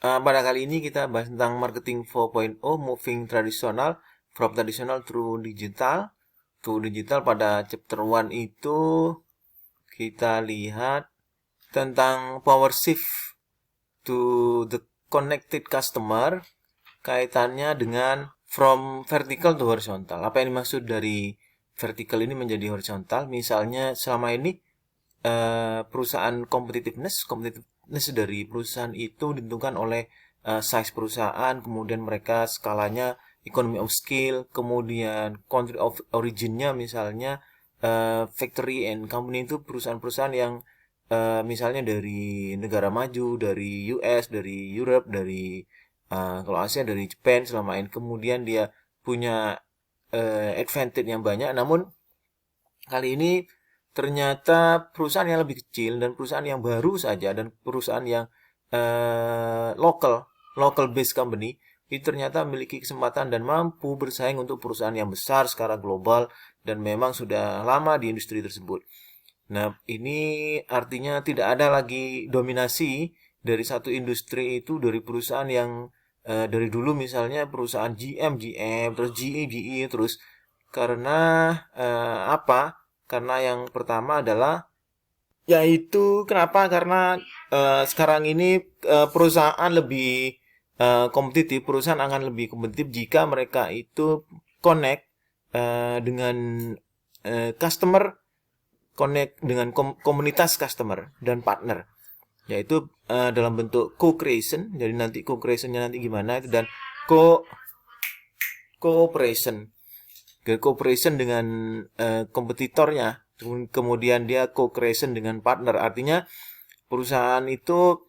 Pada kali ini kita bahas tentang marketing 4.0, moving tradisional from traditional to digital. Pada chapter 1 itu kita lihat tentang power shift to the connected customer, kaitannya dengan from vertical to horizontal. Apa yang dimaksud dari vertical ini menjadi horizontal? Misalnya selama ini perusahaan competitiveness dari perusahaan itu ditentukan oleh size perusahaan, kemudian mereka skalanya economy of scale, kemudian country of originnya misalnya factory and company itu perusahaan-perusahaan yang misalnya dari negara maju, dari US, dari Europe, dari kalau Asia dari Jepang selama ini, kemudian dia punya advantage yang banyak. Namun kali ini ternyata perusahaan yang lebih kecil dan perusahaan yang baru saja dan perusahaan yang local based company itu ternyata memiliki kesempatan dan mampu bersaing untuk perusahaan yang besar secara global dan memang sudah lama di industri tersebut. Nah, ini artinya tidak ada lagi dominasi dari satu industri itu dari perusahaan yang dari dulu misalnya perusahaan GM, terus GE, terus karena apa? Karena yang pertama adalah yaitu kenapa? Karena sekarang ini perusahaan lebih kompetitif, perusahaan akan lebih kompetitif jika mereka itu connect dengan customer, connect dengan komunitas customer dan partner, yaitu dalam bentuk co-creation. Jadi nanti co-creationnya nanti gimana itu, dan co cooperation cooperation dengan kompetitornya, kemudian dia co-creation dengan partner. Artinya perusahaan itu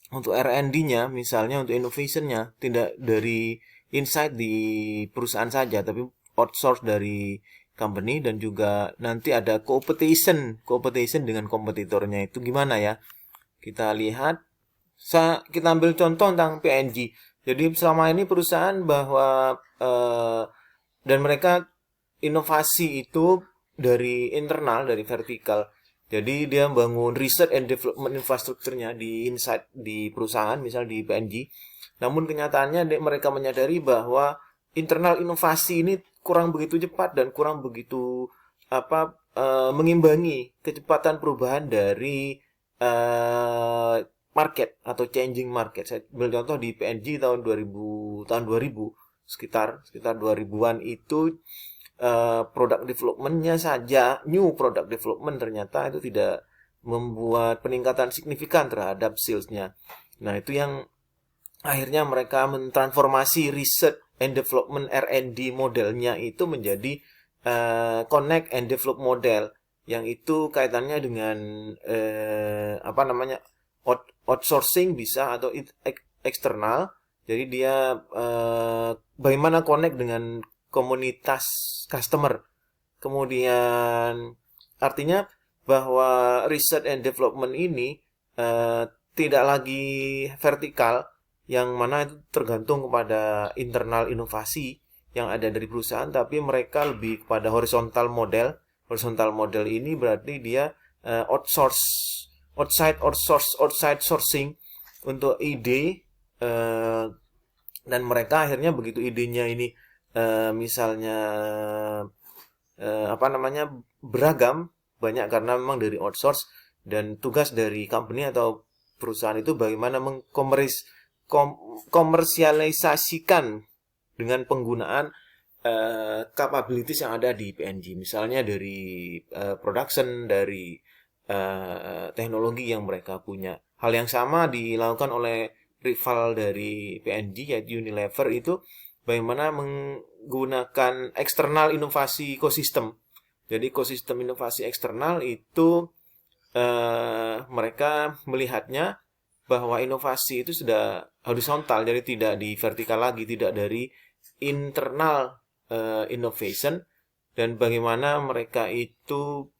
untuk R&D-nya misalnya, untuk innovation-nya tidak dari inside di perusahaan saja, tapi outsource dari company, dan juga nanti ada competition dengan kompetitornya. Itu gimana ya? Kita lihat, kita ambil contoh tentang PNG. Jadi selama ini perusahaan bahwa dan mereka inovasi itu dari internal, dari vertikal. Jadi dia bangun research and development infrastrukturnya di inside di perusahaan, misal di PNG. Namun kenyataannya mereka menyadari bahwa internal inovasi ini kurang begitu cepat dan kurang begitu mengimbangi kecepatan perubahan dari market atau changing market. Saya ambil contoh di PNG tahun 2000 sekitar 2000-an itu product development-nya saja, new product development ternyata itu tidak membuat peningkatan signifikan terhadap sales-nya. Nah, itu yang akhirnya mereka mentransformasi research and development R&D modelnya itu menjadi connect and develop model, yang itu kaitannya dengan outsourcing bisa atau eksternal. Jadi dia bagaimana connect dengan komunitas customer. Kemudian artinya bahwa research and development ini tidak lagi vertikal, yang mana itu tergantung kepada internal inovasi yang ada dari perusahaan, tapi mereka lebih kepada horizontal model. Horizontal model ini berarti dia outside sourcing untuk ide, dan mereka akhirnya begitu idenya ini misalnya beragam, banyak karena memang dari outsource, dan tugas dari company atau perusahaan itu bagaimana komersialisasikan dengan penggunaan capabilities yang ada di PNG, misalnya dari production, dari teknologi yang mereka punya. Hal yang sama dilakukan oleh rival dari PNG yaitu Unilever, itu bagaimana menggunakan eksternal inovasi ekosistem. Jadi ekosistem inovasi eksternal itu mereka melihatnya bahwa inovasi itu sudah horizontal, jadi tidak di vertikal lagi, tidak dari internal innovation, dan bagaimana mereka itu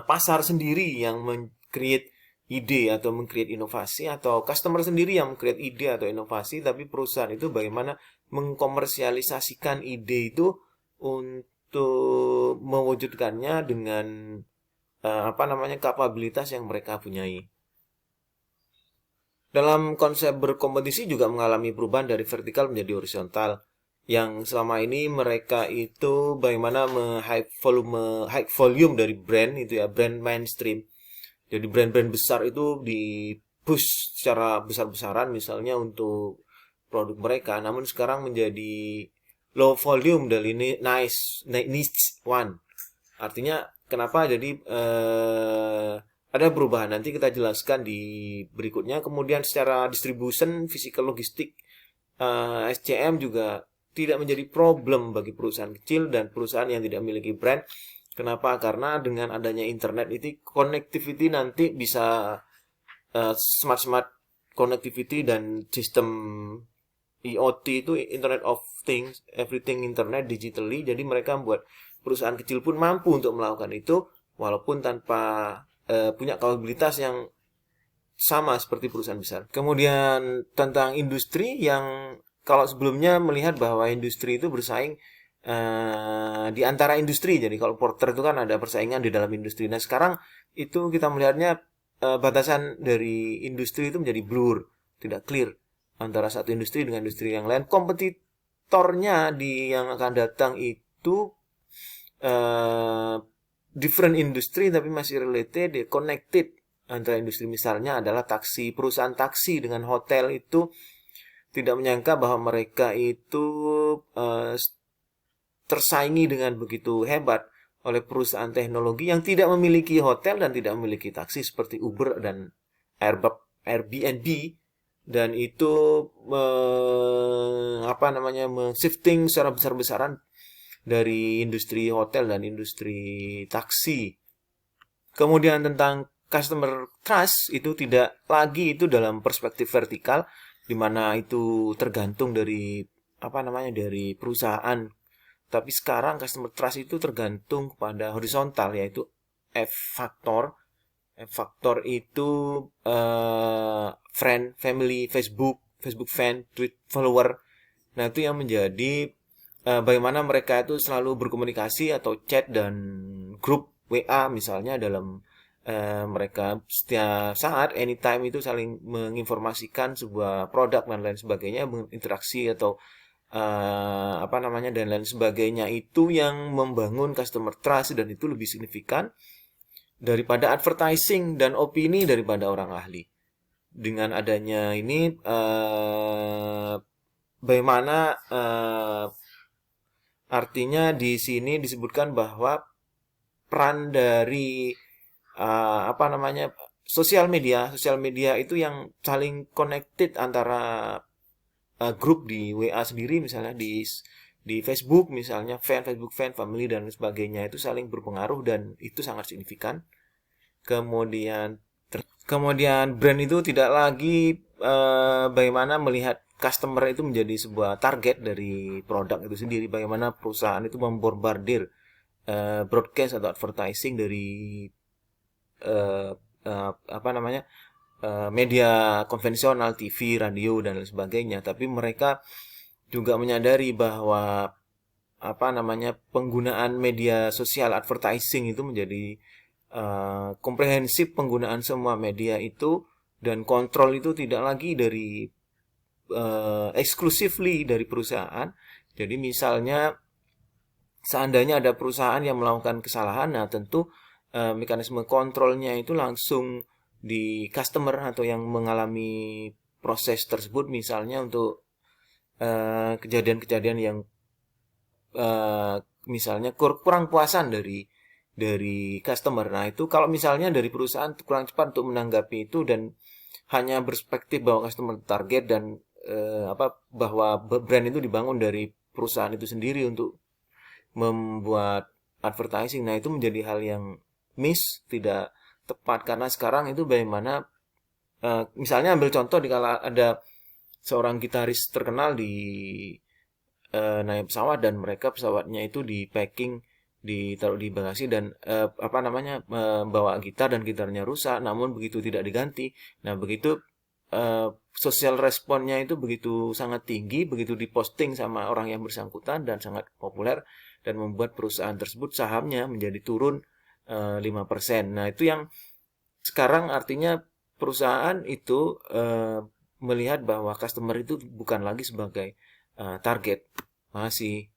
pasar sendiri yang create ide atau meng-create inovasi, atau customer sendiri yang meng-create ide atau inovasi, tapi perusahaan itu bagaimana mengkomersialisasikan ide itu untuk mewujudkannya dengan kapabilitas yang mereka punyai. Dalam konsep berkompetisi juga mengalami perubahan dari vertikal menjadi horizontal. Yang selama ini mereka itu bagaimana high volume dari brand itu ya, brand mainstream. Jadi brand-brand besar itu di push secara besar-besaran misalnya untuk produk mereka, namun sekarang menjadi low volume dari niche one. Artinya kenapa jadi ada perubahan, nanti kita jelaskan di berikutnya. Kemudian secara distribution, physical logistik, SCM juga tidak menjadi problem bagi perusahaan kecil dan perusahaan yang tidak memiliki brand. Kenapa? Karena dengan adanya internet itu connectivity nanti bisa smart connectivity dan sistem IoT itu Internet of Things, everything internet digitally. Jadi mereka membuat perusahaan kecil pun mampu untuk melakukan itu walaupun tanpa punya kapabilitas yang sama seperti perusahaan besar. Kemudian tentang industri yang kalau sebelumnya melihat bahwa industri itu bersaing di antara industri. Jadi kalau Porter itu kan ada persaingan di dalam industri. Nah sekarang itu kita melihatnya batasan dari industri itu menjadi blur, tidak clear antara satu industri dengan industri yang lain. Kompetitornya di yang akan datang itu different industry tapi masih related, connected antara industri. Misalnya adalah taksi, perusahaan taksi dengan hotel itu tidak menyangka bahwa mereka itu tersaingi dengan begitu hebat oleh perusahaan teknologi yang tidak memiliki hotel dan tidak memiliki taksi seperti Uber dan Airbnb, dan itu shifting secara besar-besaran dari industri hotel dan industri taksi. Kemudian tentang customer trust itu tidak lagi itu dalam perspektif vertikal, di mana itu tergantung dari dari perusahaan. Tapi sekarang customer trust itu tergantung pada horizontal, yaitu F-factor. F-factor itu friend, family, Facebook fan, tweet follower. Nah, itu yang menjadi bagaimana mereka itu selalu berkomunikasi atau chat dan grup WA misalnya dalam mereka setiap saat, anytime itu saling menginformasikan sebuah produk dan lain sebagainya, berinteraksi atau dan lain sebagainya. Itu yang membangun customer trust dan itu lebih signifikan daripada advertising dan opini daripada orang ahli. Dengan adanya ini bagaimana artinya di sini disebutkan bahwa peran dari sosial media itu yang saling connected antara grup di WA sendiri, misalnya di Facebook misalnya, Facebook fan, family dan sebagainya, itu saling berpengaruh dan itu sangat signifikan. Kemudian brand itu tidak lagi bagaimana melihat customer itu menjadi sebuah target dari produk itu sendiri. Bagaimana perusahaan itu membombardir broadcast atau advertising dari media konvensional, TV, radio dan lain sebagainya. Tapi mereka juga menyadari bahwa penggunaan media sosial advertising itu menjadi komprehensif, penggunaan semua media itu, dan kontrol itu tidak lagi dari exclusively dari perusahaan. Jadi misalnya seandainya ada perusahaan yang melakukan kesalahan, nah tentu mekanisme kontrolnya itu langsung di customer atau yang mengalami proses tersebut, misalnya untuk kejadian-kejadian yang misalnya kurang puasan dari customer. Nah, itu kalau misalnya dari perusahaan kurang cepat untuk menanggapi itu dan hanya berspektif bahwa customer target dan bahwa brand itu dibangun dari perusahaan itu sendiri untuk membuat advertising. Nah, itu menjadi hal yang tidak tepat, karena sekarang itu bagaimana misalnya ambil contoh dikala ada seorang gitaris terkenal naik pesawat dan pesawatnya itu di packing, ditaruh di bagasi dan membawa gitar dan gitarnya rusak, namun begitu tidak diganti. Nah, begitu sosial responnya itu begitu sangat tinggi, begitu diposting sama orang yang bersangkutan dan sangat populer, dan membuat perusahaan tersebut sahamnya menjadi turun 5%. Nah, itu yang sekarang artinya perusahaan itu melihat bahwa customer itu bukan lagi sebagai target, masih